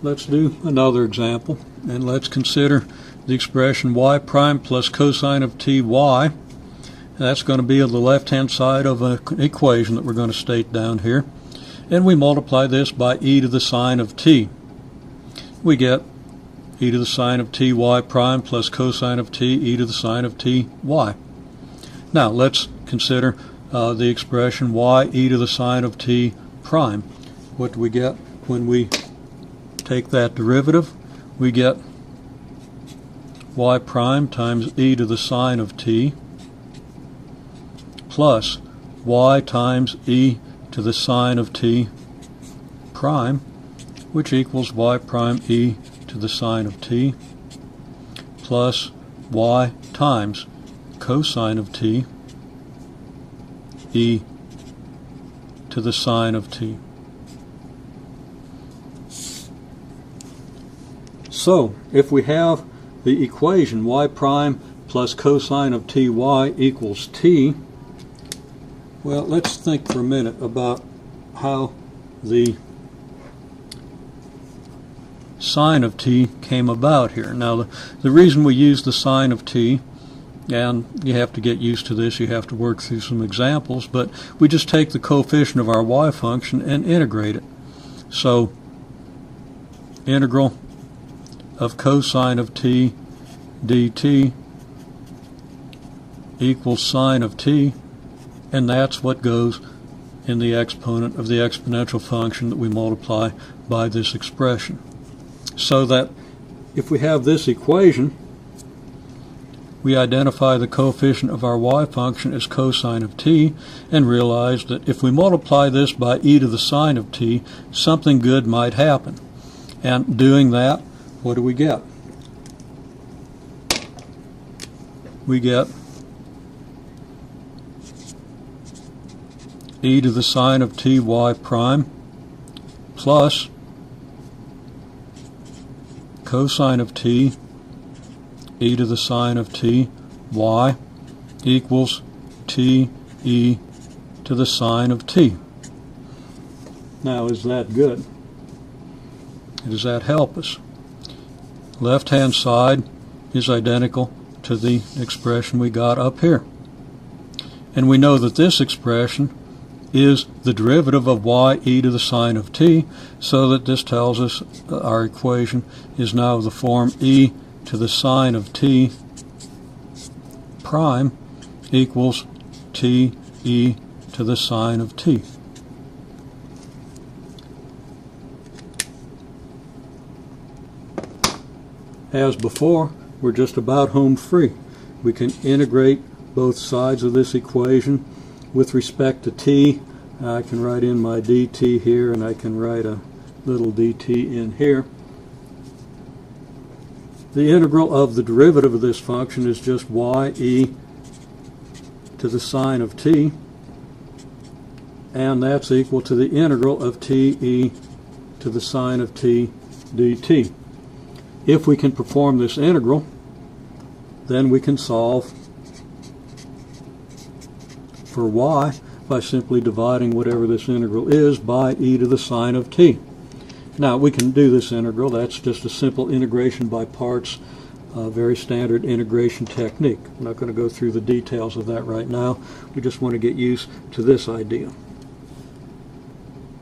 let's do another example, and let's consider the expression y prime plus cosine of ty. That's going to be on the left-hand side of an equation that we're going to state down here. And we multiply this by e to the sine of t. We get e to the sine of ty prime plus cosine of t e to the sine of ty. Now let's consider the expression y e to the sine of t prime. What do we get when we take that derivative? We get y prime times e to the sine of t plus y times e to the sine of t prime, which equals y prime e to the sine of t plus y times cosine of t e to the sine of t. So if we have the equation y prime plus cosine of ty equals t, well, let's think for a minute about how the sine of t came about here. Now, the reason we use the sine of t, and you have to get used to this, you have to work through some examples, but we just take the coefficient of our y function and integrate it. So, integral of cosine of t dt equals sine of t, and that's what goes in the exponent of the exponential function that we multiply by this expression. So that if we have this equation, we identify the coefficient of our y function as cosine of t, and realize that if we multiply this by e to the sine of t, something good might happen. And doing that, what do we get? We get e to the sine of ty prime plus cosine of t e to the sine of t y equals t e to the sine of t. Now, is that good? Does that help us? Left-hand side is identical to the expression we got up here. And we know that this expression is the derivative of y e to the sine of t, so that this tells us our equation is now of the form e to the sine of t prime equals t e to the sine of t. As before, we're just about home free. We can integrate both sides of this equation with respect to t. I can write in my dt here, and I can write a little dt in here. The integral of the derivative of this function is just y e to the sine of t, and that's equal to the integral of t e to the sine of t dt. If we can perform this integral, then we can solve for y by simply dividing whatever this integral is by e to the sine of t. Now, we can do this integral. That's just a simple integration by parts, very standard integration technique. I'm not going to go through the details of that right now. We just want to get used to this idea.